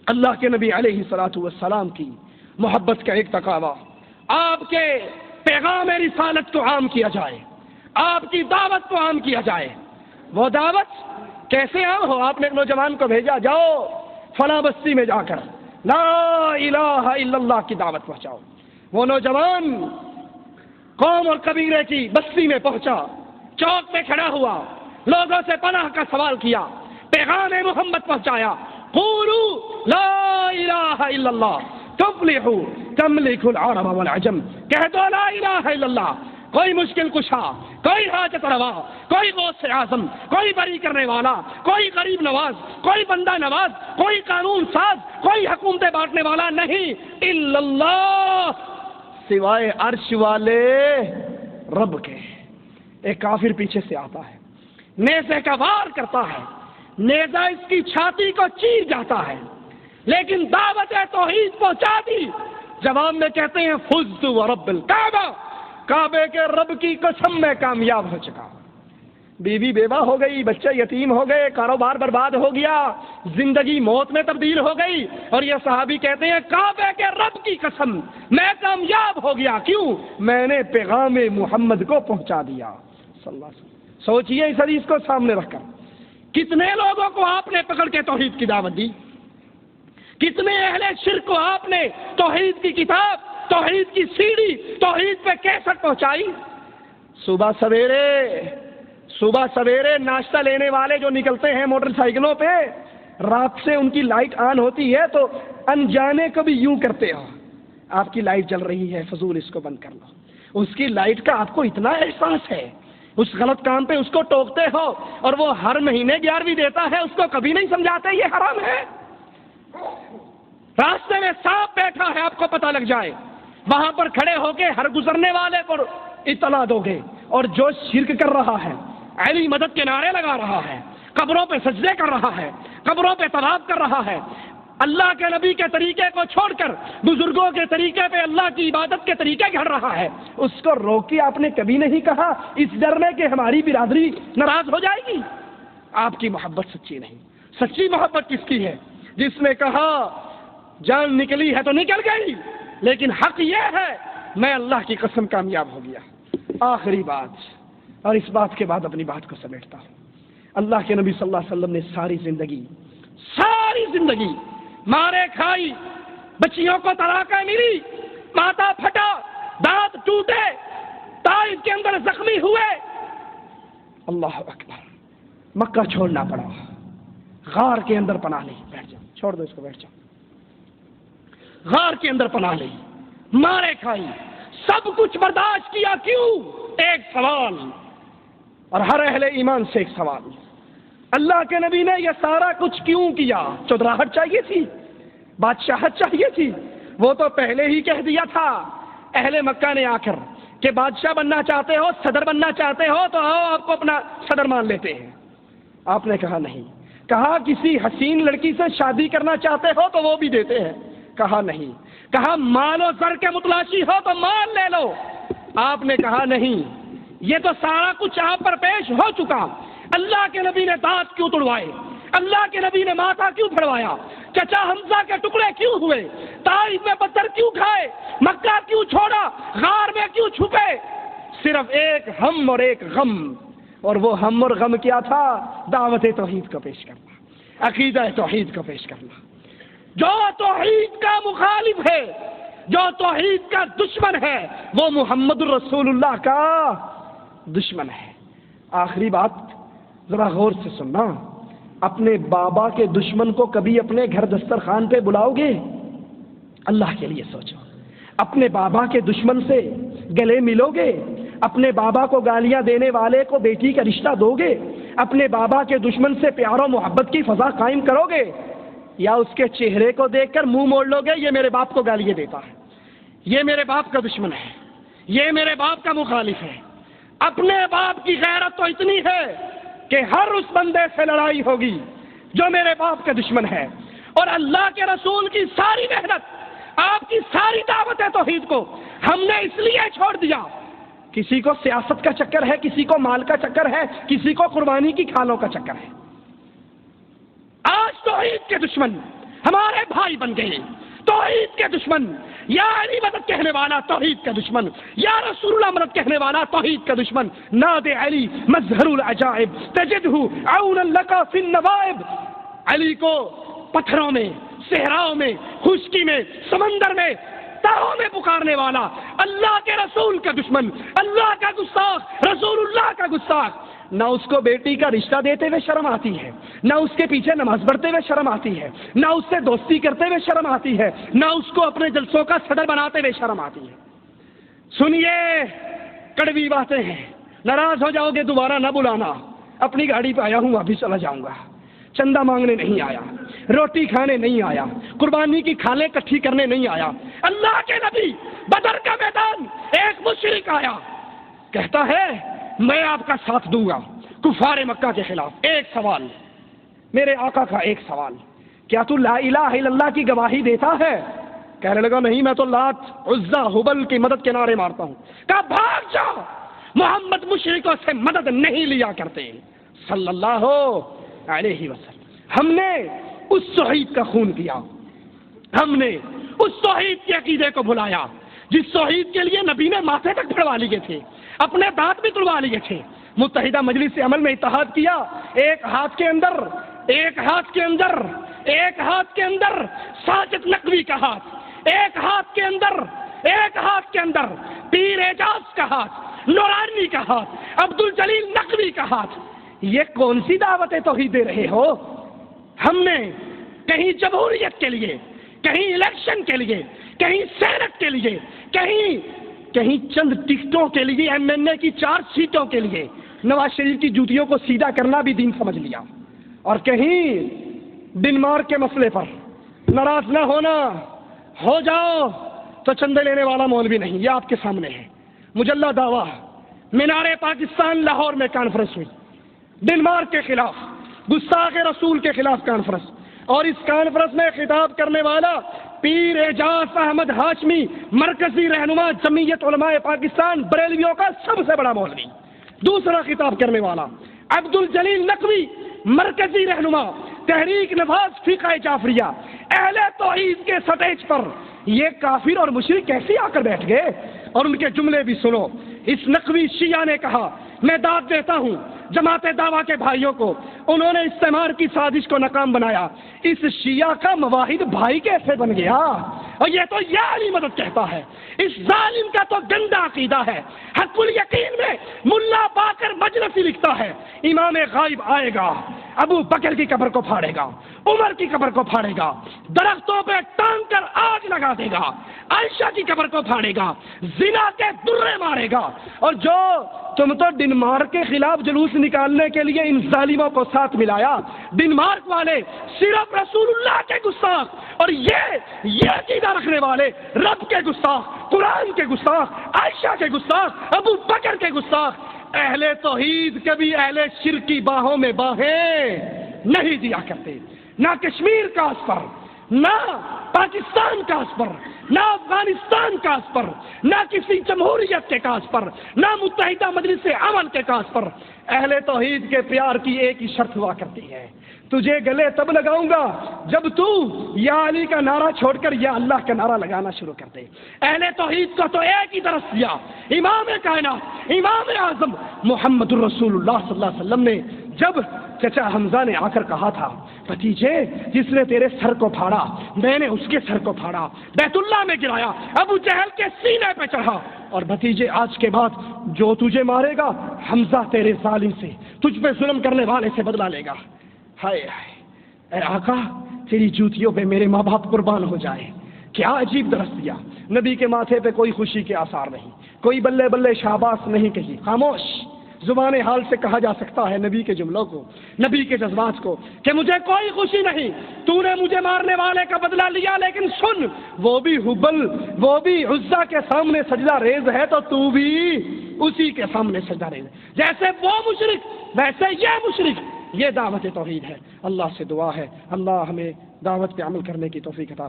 اللہ کے نبی علیہ الصلوۃ والسلام کی محبت کا ایک تقاضا، آپ کے پیغام رسالت کو عام کیا جائے، آپ کی دعوت کو عام کیا جائے۔ وہ دعوت کیسے عام ہو؟ آپ نے ایک نوجوان کو بھیجا، جاؤ فلاں بستی میں جا کر لا الہ الا اللہ کی دعوت پہنچاؤ۔ وہ نوجوان قوم اور قبیلے کی بستی میں پہنچا، چوک پہ کھڑا ہوا، لوگوں سے پناہ کا سوال کیا، پیغام محمد پہنچایا، قولوا لا الہ الا اللہ تفلحوا تملک العرب والعجم، کہہ دو لا الہ الا اللہ۔ کوئی مشکل کشا، کوئی حاجت روا، کوئی غوث اعظم، کوئی بری کرنے والا، کوئی غریب نواز، کوئی بندہ نواز، کوئی قانون ساز، کوئی حکومتیں بانٹنے والا نہیں، الا اللہ، سوائے عرش والے رب کے۔ ایک کافر پیچھے سے آتا ہے، نیزے کا وار کرتا ہے، نیزہ اس کی چھاتی کو چیر جاتا ہے، لیکن دعوت توحید پہنچا دی۔ جواب میں کہتے ہیں فزت ورب الکعبہ، کعبے کے رب کی قسم میں کامیاب ہو چکا۔ بیوی بیوہ ہو گئی، بچے یتیم ہو گئے، کاروبار برباد ہو گیا، زندگی موت میں تبدیل ہو گئی، اور یہ صحابی کہتے ہیں کعبے کے رب کی قسم میں کامیاب ہو گیا۔ کیوں؟ میں نے پیغام محمد کو پہنچا دیا صلی اللہ علیہ وسلم۔ سوچئے اس حدیث کو سامنے رکھ کر کتنے لوگوں کو آپ نے پکڑ کے توحید کی دعوت دی، کتنے اہل شرک کو آپ نے توحید کی کتاب، توحید کی سیڑھی، توحید پہ کیسٹ پہنچائی۔ صبح سویرے ناشتہ لینے والے جو نکلتے ہیں موٹر سائیکلوں پہ، رات سے ان کی لائٹ آن ہوتی ہے تو انجانے کو بھی یوں کرتے ہو، آپ کی لائٹ جل رہی ہے، فضول اس کو بند کر لو۔ اس کی لائٹ کا آپ کو اتنا احساس ہے، اس غلط کام پہ اس کو ٹوکتے ہو، اور وہ ہر مہینے 11ویں دیتا ہے، اس کو کبھی نہیں سمجھاتے یہ حرام ہے۔ راستے میں سانپ بیٹھا ہے، آپ کو پتہ لگ جائے، وہاں پر کھڑے ہو کے ہر گزرنے والے پر اطلاع دو گے۔ اور جو شرک کر رہا ہے، علی مدد کے نعرے لگا رہا ہے، قبروں پہ سجدے کر رہا ہے، قبروں پہ طواف کر رہا ہے، اللہ کے نبی کے طریقے کو چھوڑ کر بزرگوں کے طریقے پہ اللہ کی عبادت کے طریقے گھڑ رہا ہے، اس کو روکی آپ نے کبھی نہیں کہا اس ڈر میں کہ ہماری برادری ناراض ہو جائے گی۔ آپ کی محبت سچی نہیں۔ سچی محبت کس کی ہے؟ جس نے کہا جان نکلی ہے تو نکل گئی، لیکن حق یہ ہے میں اللہ کی قسم کامیاب ہو گیا۔ آخری بات، اور اس بات کے بعد اپنی بات کو سمیٹتا ہوں۔ اللہ کے نبی صلی اللہ علیہ وسلم نے ساری زندگی مارے کھائی، بچیوں کو طلاقیں ملی، ماتھا پھٹا، دانت ٹوٹے، طائف کے اندر زخمی ہوئے، اللہ اکبر، مکہ چھوڑنا پڑا، غار کے اندر پناہ لی، بیٹھ جاؤ، چھوڑ دو اس کو، بیٹھ جاؤ، غار کے اندر پناہ لی، مارے کھائی، سب کچھ برداشت کیا۔ کیوں؟ ایک سوال، اور ہر اہل ایمان سے ایک سوال، اللہ کے نبی نے یہ سارا کچھ کیوں کیا؟ چودراہٹ چاہیے تھی؟ بادشاہت چاہیے تھی؟ وہ تو پہلے ہی کہہ دیا تھا اہل مکہ نے آ کر کہ بادشاہ بننا چاہتے ہو، صدر بننا چاہتے ہو تو آؤ آپ کو اپنا صدر مان لیتے ہیں۔ آپ نے کہا نہیں۔ کہا کسی حسین لڑکی سے شادی کرنا چاہتے ہو تو وہ بھی دیتے ہیں، کہا نہیں۔ کہا مال و زر کے متلاشی ہو تو مال لے لو، آپ نے کہا نہیں۔ یہ تو سارا کچھ آپ پر پیش ہو چکا، اللہ کے نبی نے دانت کیوں توڑوائے؟ اللہ کے نبی نے ماتھا کیوں پھڑوایا؟ چچا حمزہ کے ٹکڑے کیوں ہوئے؟ طائف میں پتھر کیوں کھائے؟ مکہ کیوں چھوڑا؟ غار میں کیوں چھپے؟ صرف ایک ہم اور ایک غم، اور وہ ہم اور غم کیا تھا؟ دعوت توحید کو پیش کرنا، عقیدہ توحید کو پیش کرنا۔ جو توحید کا مخالف ہے، جو توحید کا دشمن ہے، وہ محمد الرسول اللہ کا دشمن ہے۔ آخری بات ذرا غور سے سننا، اپنے بابا کے دشمن کو کبھی اپنے گھر دسترخوان پہ بلاؤ گے؟ اللہ کے لیے سوچو۔ اپنے بابا کے دشمن سے گلے ملو گے؟ اپنے بابا کو گالیاں دینے والے کو بیٹی کا رشتہ دو گے؟ اپنے بابا کے دشمن سے پیار و محبت کی فضا قائم کرو گے؟ یا اس کے چہرے کو دیکھ کر منہ موڑ لو گے یہ میرے باپ کو گالیاں دیتا ہے، یہ میرے باپ کا دشمن ہے، یہ میرے باپ کا مخالف ہے؟ اپنے باپ کی غیرت تو اتنی ہے کہ ہر اس بندے سے لڑائی ہوگی جو میرے باپ کا دشمن ہے، اور اللہ کے رسول کی ساری محنت، آپ کی ساری دعوت توحید کو ہم نے اس لیے چھوڑ دیا۔ کسی کو سیاست کا چکر ہے، کسی کو مال کا چکر ہے، کسی کو قربانی کی کھالوں کا چکر ہے۔ آج توحید کے دشمن، ہمارے بھائی بن گئے، توحید کے دشمن، یا علی مدد کہنے والا توحید کا دشمن، یا رسول اللہ مدد کہنے والا توحید کا دشمن. ناد علی مظہر العجائب تجدہ عونا لک فی النوائب. علی کو پتھروں میں، صحراؤں میں، خشکی میں، سمندر میں، تاہوں میں پکارنے والا، اللہ کے رسول کا دشمن، اللہ کا گستاخ، رسول اللہ کا گستاخ. نہ اس کو بیٹی کا رشتہ دیتے ہوئے شرم آتی ہے، نہ اس کے پیچھے نماز پڑھتے ہوئے شرم آتی ہے، نہ اس سے دوستی کرتے ہوئے شرم آتی ہے، نہ اس کو اپنے جلسوں کا صدر بناتے ہوئے شرم آتی ہے. سنیے کڑوی باتیں ہیں، ناراض ہو جاؤ گے دوبارہ نہ بلانا. اپنی گاڑی پہ آیا ہوں، ابھی چلا جاؤں گا. چندہ مانگنے نہیں آیا، روٹی کھانے نہیں آیا، قربانی کی کھالیں کٹھی کرنے نہیں آیا. اللہ کے نبی بدر کا میدان، ایک مشرک آیا، کہتا ہے میں آپ کا ساتھ دوں گا کفار مکہ کے خلاف. ایک سوال، میرے آقا کا ایک سوال، کیا تو لا الہ الا اللہ کی گواہی دیتا ہے؟ کہنے لگا نہیں، میں تو لات عزا ہبل کی مدد کے نعرے مارتا ہوں. کہا بھاگ جا، محمد مشرکوں سے مدد نہیں لیا کرتے صلی اللہ علیہ وسلم. ہم نے اس توحید کا خون کیا، ہم نے اس توحید کے عقیدے کو بھلایا جس توحید کے لیے نبی نے ماتھے تک پھڑوا لیے تھے، اپنے دانت بھی توڑوا لیے تھے. متحدہ مجلس عمل میں اتحاد کیا، ایک ہاتھ کے اندر ساجد نقوی کا ہاتھ، ایک ہاتھ کے اندر پیر اعجاز کا ہاتھ، نورانی کا ہاتھ، عبد الجلیل نقوی کا ہاتھ. یہ کون سی دعوت توحید دے رہے ہو؟ ہم نے کہیں جمہوریت کے لیے، کہیں الیکشن کے لیے، کہیں سینٹ کے لیے، کہیں چند ٹکٹوں کے لیے، ایم این اے کی 4 سیٹوں کے لیے نواز شریف کی جوتیوں کو سیدھا کرنا بھی دین سمجھ لیا. اور کہیں ڈنمارک کے مسئلے پر ناراض نہ ہونا، ہو جاؤ تو چندے لینے والا مولوی نہیں. یہ آپ کے سامنے ہے. مجلہ دعویٰ، مینار پاکستان لاہور میں کانفرنس ہوئی، ڈنمارک کے خلاف، گستاخ رسول کے خلاف کانفرنس. اور اس کانفرنس میں خطاب کرنے والا پیر اعجاز احمد ہاشمی، مرکزی رہنما جمعیت علماء پاکستان بریلویوں کا سب سے بڑا مولوی. دوسرا خطاب کرنے والا عبد الجلیل نقوی، مرکزی رہنما تحریک نفاذ فقہ جعفریہ. اہل توحید کے سٹیج پر یہ کافر اور مشرک کیسے آ کر بیٹھ گئے؟ اور ان کے جملے بھی سنو. اس نقوی شیعہ نے کہا میں داد دیتا ہوں جماعت دعویٰ کے بھائیوں کو، انہوں نے استعمار کی سازش کو ناکام بنایا. اس شیعہ کا مواحد بھائی کیسے بن گیا؟ اور یہ تو یا علی مدد کہتا ہے. اس ظالم کا تو گندا عقیدہ ہے. حق الیقین میں ملا باقر مجلسی لکھتا ہے امام غائب آئے گا، ابو بکر کی قبر کو پھاڑے گا، عمر کی قبر کو پھاڑے گا، درختوں پہ ٹانگ کر آگ لگا دے گا، عائشہ کی قبر کو پھاڑے گا، زنا کے درے مارے گا. اور جو تم تو ڈنمارک کے خلاف جلوس نکالنے کے لیے ان ظالموں کو ساتھ ملایا. ڈنمارک والے صرف رسول اللہ کے گستاخ، اور یہ عقیدہ رکھنے والے رب کے گستاخ، قرآن کے گستاخ، عائشہ کے گستاخ، ابو بکر کے گستاخ. اہل توحید کبھی اہل شرک کی باہوں میں باہیں نہیں دیا کرتے، نہ کشمیر کا اس پر، نہ پاکستان کا اس پر، نہ افغانستان کا اس پر، نہ کسی جمہوریت کے کاس پر، نہ متحدہ مجلس عمل کے کاس پر. اہل توحید کے پیار کی ایک ہی شرط ہوا کرتی ہے، تجھے گلے تب لگاؤں گا جب تو یا علی کا نعرہ چھوڑ کر یا اللہ کا نعرہ لگانا شروع کر دے. اہل توحید کو تو ایک ہی درس دیا امام کائنات، امام اعظم محمد الرسول اللہ صلی اللہ علیہ وسلم نے. جب چچا حمزہ نے آ کر کہا تھا بھتیجے جس نے تیرے سر کو پھاڑا میں نے اس کے سر کو پھاڑا، بیت اللہ میں گرایا، ابو جہل کے سینے پہ چڑھا، اور بھتیجے آج کے بعد جو تجھے مارے گا حمزہ تیرے ظالم سے، تجھ پہ ظلم کرنے والے سے بدلہ لے گا. ہائے ہائے اے آقا تیری جوتیوں پہ میرے ماں باپ قربان ہو جائے. کیا عجیب درس دیا. نبی کے ماتھے پہ کوئی خوشی کے آثار نہیں، کوئی بلے بلے شاباش نہیں کہی. خاموش. زبان حال سے کہا جا سکتا ہے نبی کے جملوں کو، نبی کے جذبات کو، کہ مجھے کوئی خوشی نہیں، تو نے مجھے مارنے والے کا بدلہ لیا، لیکن سن وہ بھی حبل، وہ بھی عزا کے سامنے سجدہ ریز ہے تو تو بھی اسی کے سامنے سجدہ ریز ہے. جیسے وہ مشرک ویسے یہ مشرک. یہ دعوت توحید ہے. اللہ سے دعا ہے اللہ ہمیں دعوت پہ عمل کرنے کی توفیق عطا